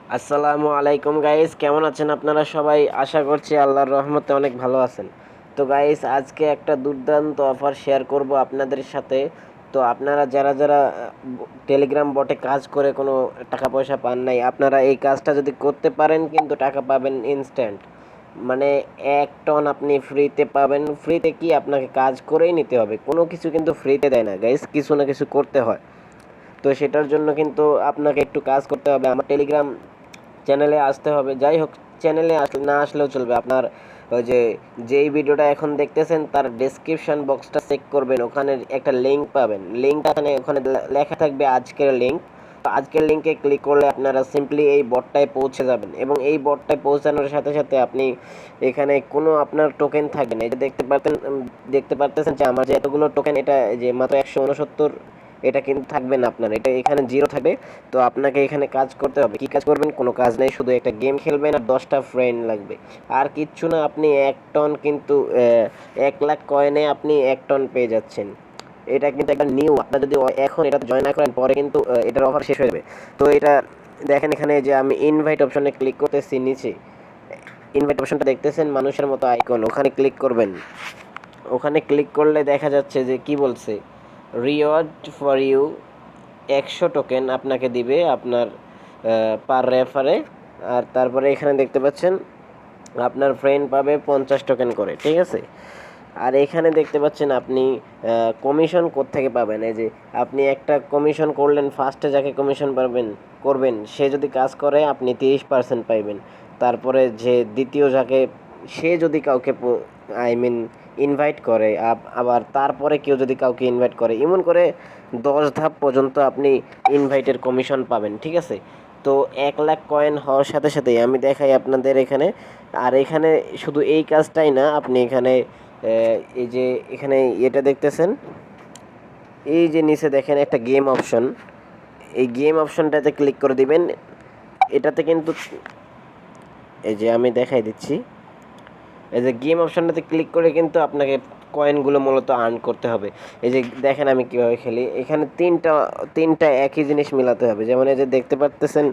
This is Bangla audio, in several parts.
আসসালামু আলাইকুম গাইস, কেমন আছেন আপনারা সবাই? আশা করছি আল্লাহর রহমতে অনেক ভালো আছেন। তো গাইস, আজকে একটা দুর্দান্ত অফার শেয়ার করব আপনাদের সাথে। তো আপনারা যারা যারা টেলিগ্রাম বটে কাজ করে কোনো টাকা পয়সা পান নাই, আপনারা এই কাজটা যদি করতে পারেন কিন্তু টাকা পাবেন ইনস্ট্যান্ট। মানে 1 টন আপনি ফ্রিতে পাবেন। ফ্রিতে কি, আপনাকে কাজ করেই নিতে হবে, কোনো কিছু কিন্তু ফ্রিতে দেয় না গাইস, কিছু না কিছু করতে হয়। তো সেটার জন্য কিন্তু আপনাকে একটু কাজ করতে হবে, আমার টেলিগ্রাম চ্যানেলে আসতে হবে। যাই হোক, চ্যানেলে না আসলেও চলবে। আপনার ওই যে যেই ভিডিওটা এখন দেখতেছেন তার ডেসক্রিপশন বক্সটা চেক করবেন, ওখানে একটা লিঙ্ক পাবেন। লিঙ্কটা ওখানে লেখা থাকবে আজকের লিঙ্ক। তো আজকের লিঙ্কে ক্লিক করলে আপনারা সিম্পলি এই বটটায় পৌঁছে যাবেন, এবং এই বটটায় পৌঁছানোর সাথে সাথে আপনি এখানে কোনো আপনার টোকেন থাকবে না। এই যে দেখতে পারতেছেন যে আমার যে এতগুলো টোকেন, এটা যে মাত্র 169, এটা কিন্তু থাকবে না আপনার, এটা এখানে জিরো থাকবে। তো আপনাকে এখানে কাজ করতে হবে। কি কাজ করবেন? কোনো কাজ নেই, শুধু একটা গেম খেলবেন আর 10টা ফ্রেন্ড লাগবে, আর কিচ্ছু না। আপনি 1 টন কিন্তু 1 লাখ কয়েনে আপনি 1 টন পেয়ে যাচ্ছেন। এটা কিন্তু একটা নিউ, আপনার যদি এখন এটা জয়েন না করেন পরে কিন্তু এটার অফার শেষ হয়ে যাবে। তো এটা দেখেন, এখানে যে আমি ইনভাইট অপশনে ক্লিক করতেছি, নিচে ইনভাইট অপশনটা দেখতেছেন মানুষের মতো আইকন, ওখানে ক্লিক করবেন। ওখানে ক্লিক করলে দেখা যাচ্ছে যে কি বলছে, রিওয়ার্ড ফর ইউ 100 টোকেন আপনাকে দিবে আপনার পার রেফারে। আর তারপরে এখানে দেখতে পাচ্ছেন আপনার ফ্রেন্ড পাবে 50 টোকেন করে, ঠিক আছে। আর এখানে দেখতে পাচ্ছেন আপনি কমিশন কোত্থেকে পাবেন। এই যে আপনি একটা কমিশন করলেন, ফার্স্টে যাকে কমিশন করবেন সে যদি কাজ করে আপনি 30% পাইবেন। তারপরে যে দ্বিতীয় যাকে, সে যদি কাউকে ইনভাইট করে, আবার তারপরে কেউ যদি কাউকে ইনভাইট করে, এমন করে 10 ধাপ পর্যন্ত আপনি ইনভাইটের কমিশন পাবেন, ঠিক আছে। তো 1 লাখ কয়েন হওয়ার সাথে সাথেই আমি দেখাই আপনাদের এখানে। আর এখানে শুধু এই কাজটাই না, আপনি এখানে এই যে এখানে এটা দেখতেছেন, এই যে নিচে দেখেন একটা গেম অপশন, এই গেম অপশনটাতে ক্লিক করে দিবেন। এটাতে কিন্তু এই যে আমি দেখাই দিচ্ছি, এই যে গেম অপশনটাতে ক্লিক করে কিন্তু আপনাকে কয়েনগুলো মূলত আর্ন করতে হবে। এই যে দেখেন আমি কীভাবে খেলি, এখানে তিনটা একই জিনিস মিলাতে হবে। যেমন এই যে দেখতে পারতেছেন,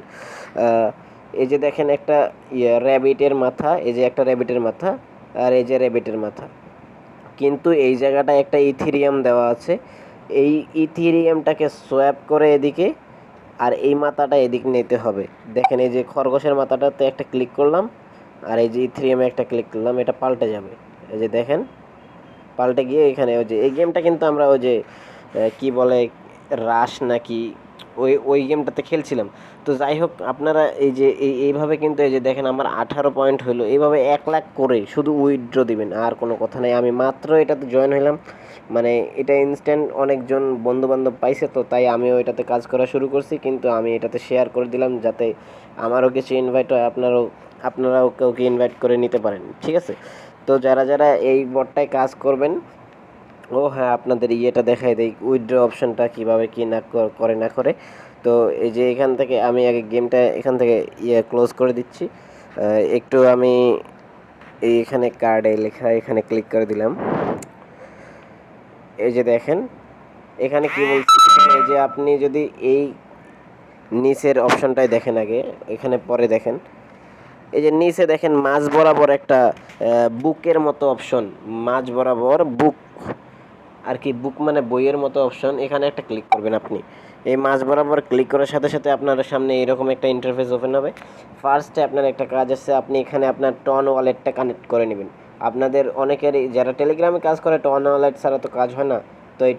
এই যে দেখেন একটা র্যাবিটের মাথা, এই যে একটা র্যাবিটের মাথা, আর এই যে র্যাবিটের মাথা, কিন্তু এই জায়গাটা একটা ইথিরিয়াম দেওয়া আছে। এই ইথিরিয়ামটাকে সোয়াপ করে এদিকে, আর এই মাথাটা এদিক নিতে হবে। দেখেন এই যে খরগোশের মাথাটাতে একটা ক্লিক করলাম, আর এই যে ইথিরিয়ামে একটা ক্লিক করলাম, এটা পাল্টে যাবে। এই যে দেখেন পাল্টে গিয়ে এখানে ওই যে এই গেমটা কিন্তু আমরা ওই যে কি বলে, রাশ নাকি, ওই গেমটাতে খেলছিলাম। তো যাই হোক, আপনারা এই যে এইভাবে কিন্তু এই যে দেখেন আমার 18 পয়েন্ট হলো। এইভাবে 1 লাখ করে শুধু উইথড্র দিবেন, আর কোনো কথা নেই। আমি মাত্র এটাতে জয়েন হলাম, মানে এটা ইনস্ট্যান্ট অনেকজন বন্ধু বান্ধব পাইছে, তো তাই আমিও এটাতে কাজ করা শুরু করছি। কিন্তু আমি এটাতে শেয়ার করে দিলাম যাতে আমারও কিছু ইনভাইট হয়, আপনারাও কাউকে ইনভাইট করে নিতে পারেন, ঠিক আছে। তো যারা যারা এই বটটায় কাজ করবেন, ও হ্যাঁ, আপনাদের ইয়েটা দেখাই দেই, উইথড্র অপশনটা কীভাবে কী না করে না করে। তো এই যে এখান থেকে আমি আগে গেমটা এখান থেকে ক্লোজ করে দিচ্ছি। একটু আমি এখানে কার্ডে লেখা, এখানে ক্লিক করে দিলাম। এই যে দেখেন এখানে কি বলছি, এই যে আপনি যদি এই নিচের অপশনটাই দেখেন আগে, এখানে পরে দেখেন। এই যে নিচে দেখেন মাঝ বরাবর একটা বুকের মতো অপশন, মাঝ বরাবর বুক, আর কি বুক মানে বইয়ের মতো অপশন, এখানে একটা ক্লিক করবেন আপনি। এই মাঝ বরাবর ক্লিক করার সাথে সাথে আপনার সামনে এরকম একটা ইন্টারফেস ওপেন হবে। ফার্স্টে আপনার একটা কাজ আছে, আপনি এখানে আপনার টন ওয়ালেটটা কানেক্ট করে নেবেন। আপনাদের অনেকেরই যারা টেলিগ্রামে কাজ করে, টন ওয়ালেট ছাড়া তো কাজ হয় না। তো এই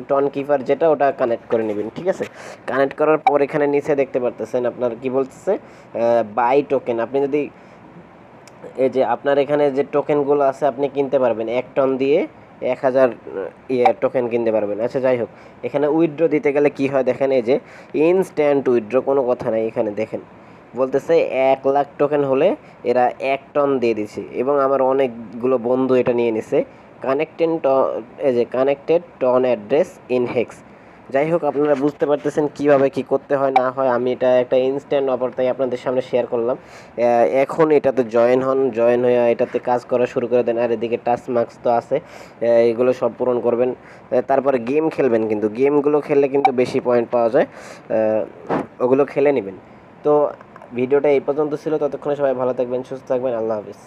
টন কিপার যেটা, ওটা কানেক্ট করে নেবেন, ঠিক আছে। কানেক্ট করার পর এখানে নিচে দেখতে পারতেছেন আপনার কি বলতেছে, বাই টোকেন। আপনি যদি এই যে আপনার এখানে যে টোকেনগুলো আছে আপনি কিনতে পারবেন, 1 টন দিয়ে 1000 টোকেন কিনতে পারবেন। আচ্ছা যাই হোক, এখানে উইথড্র দিতে গেলে কি হয় দেখেন, এই যে ইনস্ট্যান্ট উইথড্র, কোনো কথা নাই। এখানে দেখেন বলতেছে 1 লাখ টোকেন হলে এরা 1 টন দিয়ে দিছে, এবং আমার অনেকগুলো বন্ধু এটা নিয়ে নিছে। এই যে কানেক্টেড টন অ্যাড্রেস ইন হেক্স। যাই হোক, আপনারা বুঝতে পারতেছেন কিভাবে কি করতে হয় না হয়। আমি এটা একটা ইনস্ট্যান্ট অফার তাই আপনাদের সামনে শেয়ার করলাম। এখন এটাতে জয়েন হন, জয়েন হয়ে এটাতে কাজ করা শুরু করে দেন। আর এদিকে টাস্ক মার্কস তো আছে, এগুলো সব পূরণ করবেন। তারপরে গেম খেলবেন, কিন্তু গেমগুলো খেললে কিন্তু বেশি পয়েন্ট পাওয়া যায়, ওগুলো খেলে নেবেন। তো ভিডিওটা এই পর্যন্ত ছিল। ততক্ষণে সবাই ভালো থাকবেন, সুস্থ থাকবেন। আল্লাহ হাফিজ।